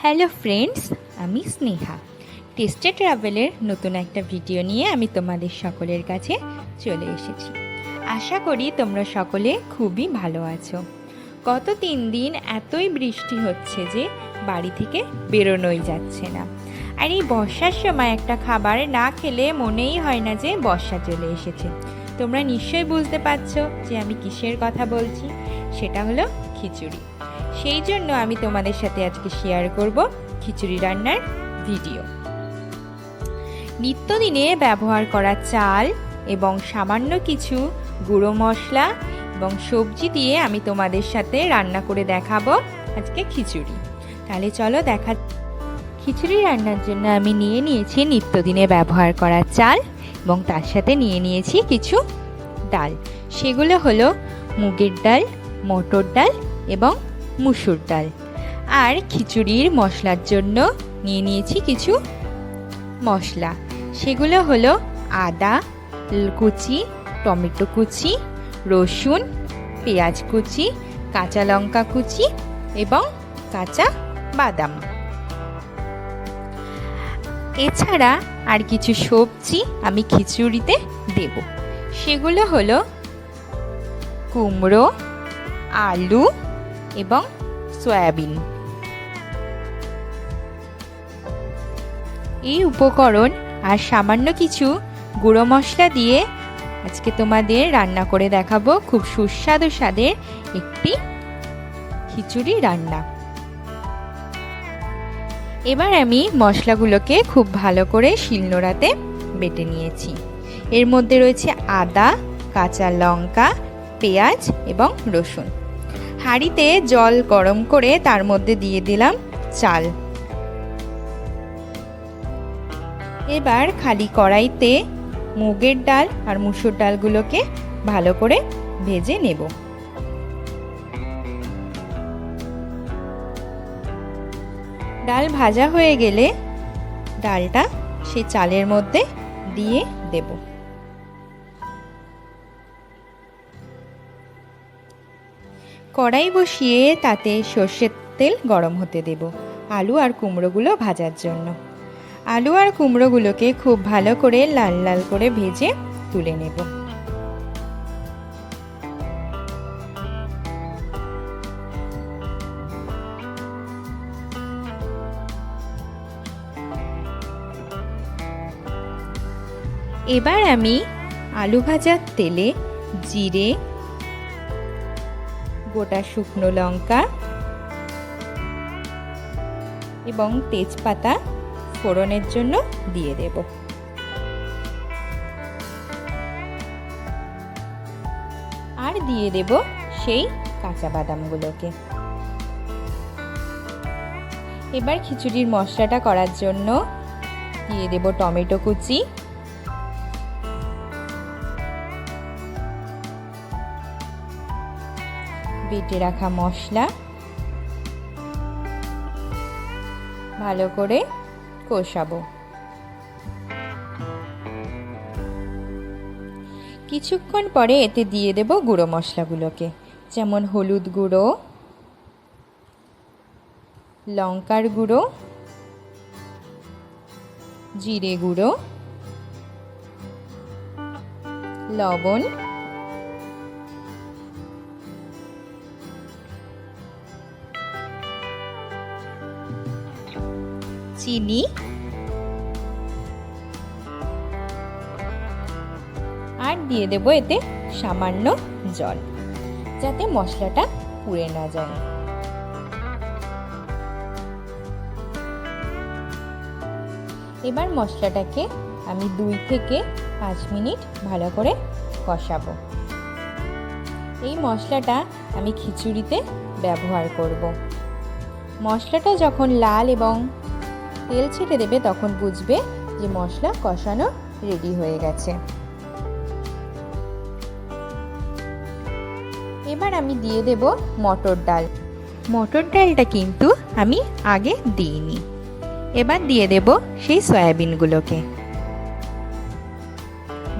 Hello friends, আমি স্নেহা। টেস্টে ট্রাভেলের নতুন একটা ভিডিও নিয়ে আমি তোমাদের সকলের কাছে চলে এসেছি। আশা করি তোমরা সকলে খুবই ভালো আছো। গত 3 দিন এতই বৃষ্টি হচ্ছে যে বাড়ি থেকে বেরোনোই যাচ্ছে না। আর এই বর্ষার সময় একটা খাবার না খেলে মনেই হয় না যে বর্ষা চলে এসেছে। তোমরা নিশ্চয়ই বুঝতে পারছো যে আমি কিসের কথা বলছি। সেটা হলো খিচুড়ি। সেই জন্য আমি তোমাদের সাথে আজকে শেয়ার করব খিচুড়ি রান্নার ভিডিও। নিত্যদিনে ব্যবহার করা চাল এবং সামান্য কিছু গুঁড়ো মশলা এবং সবজি দিয়ে আমি তোমাদের সাথে রান্না করে দেখাবো আজকে খিচুড়ি। তাহলে চলো দেখা। খিচুড়ি রান্নার জন্য আমি নিয়ে নিয়েছি নিত্যদিনে ব্যবহার করা চাল এবং তার সাথে নিয়ে নিয়েছি কিছু ডাল। সেগুলো হলো মুগের ডাল, মটর ডাল এবং মুসুর ডাল। আর খিচুড়ির মশলার জন্য নিয়ে নিয়েছি কিছু মশলা। সেগুলো হলো আদা কুচি, টমেটো কুচি, রসুন, পেঁয়াজ কুচি, কাঁচা লঙ্কা কুচি এবং কাঁচা বাদাম। এছাড়া আর কিছু সবজি আমি খিচুড়িতে দেব। সেগুলো হলো কুমড়ো, আলু এবং সয়াবিন। এই উপকরণ আর সামান্য কিছু গুঁড়ো মশলা দিয়ে আজকে তোমাদের রান্না করে দেখাবো খুব সুস্বাদু স্বাদের একটি খিচুড়ি রান্না। এবার আমি মশলাগুলোকে খুব ভালো করে শিলনোড়াতে বেটে নিয়েছি। এর মধ্যে রয়েছে আদা, কাঁচা লঙ্কা, পেঁয়াজ এবং রসুন। হাঁড়িতে জল গরম করে তার মধ্যে দিয়ে দিলাম চাল। এবার খালি কড়াইতে মুগের ডাল আর মুসুর ডালগুলোকে ভালো করে ভেজে নেব। ডাল ভাজা হয়ে গেলে ডালটা সেই চালের মধ্যে দিয়ে দেব। কড়াই বসিয়ে তাতে সর্ষের তেল গরম হতে দেব আলু আর কুমড়োগুলো ভাজার জন্য। আলু আর কুমড়োগুলোকে খুব ভালো করে লাল লাল করে ভেজে তুলে নেব। এবার আমি আলু ভাজার তেলে জিরে, গোটা শুকনো লঙ্কা এবং তেজপাতা ফোড়নের জন্য দিয়ে দেব। আর দিয়ে দেব সেই কাঁচা বাদামগুলোকে। এবার খিচুড়ির মশলাটা করার জন্য দিয়ে দেব টমেটো কুচি, বেটে রাখা মশলা, ভালো করে কষাবো। কিছুক্ষণ পরে এতে দিয়ে দেব গুঁড়ো মশলাগুলোকে, যেমন হলুদ গুঁড়ো, লঙ্কার গুঁড়ো, জিরে গুঁড়ো, লবণ, চিনি আর দিয়ে দেব এতে সামান্য জল, যাতে মশলাটা পুড়ে না যায়। এবার মশলাটাকে আমি 2 থেকে 5 মিনিট ভালো করে কষাবো। এই মশলাটা আমি খিচুড়িতে ব্যবহার করব। মশলাটা যখন লাল এবং তেল ছেড়ে দেবে তখন বুঝবে যে মশলা কষানো রেডি হয়ে গেছে। এবার আমি দিয়ে দেব মটর ডাল। মটর ডালটা কিন্তু আমি আগে দিইনি। এবার দিয়ে দেব সেই সয়াবিনগুলোকে,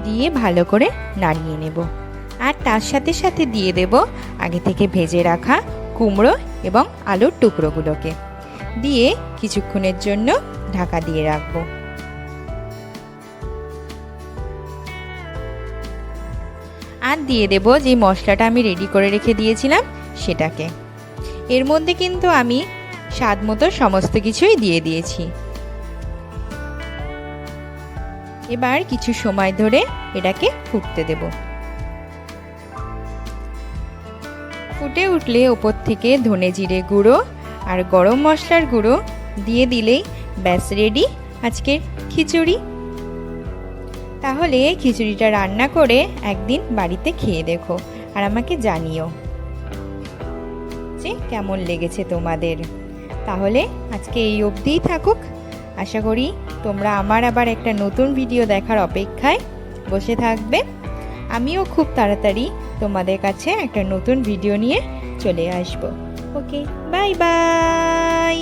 দিয়ে ভালো করে নাড়িয়ে নেব। আর তার সাথে সাথে দিয়ে দেব আগে থেকে ভেজে রাখা কুমড়ো এবং আলুর টুকরোগুলোকে। দিয়ে কিছুক্ষণের জন্য ঢাকা দিয়ে রাখবো। আর দিয়ে দেব যে মশলাটা আমি রেডি করে রেখে দিয়েছিলাম সেটাকে। এর মধ্যে কিন্তু আমি স্বাদ মতো সমস্ত কিছুই দিয়ে দিয়েছি। এবার কিছু সময় ধরে এটাকে ফুটতে দেব। ফুটে উঠলে ওপর থেকে ধনে জিরে গুঁড়ো আর গরম মশলার গুঁড়ো দিয়ে দিলেই ব্যাস রেডি আজকের খিচুড়ি। তাহলে খিচুড়িটা রান্না করে একদিন বাড়িতে খেয়ে দেখো আর আমাকে জানিও যে কেমন লেগেছে তোমাদের। তাহলে আজকে এই অবধিই থাকুক। আশা করি তোমরা আমার আবার একটা নতুন ভিডিও দেখার অপেক্ষায় বসে থাকবে। আমিও খুব তাড়াতাড়ি তোমাদের কাছে একটা নতুন ভিডিও নিয়ে চলে আসব। ওকে, বাই বাই।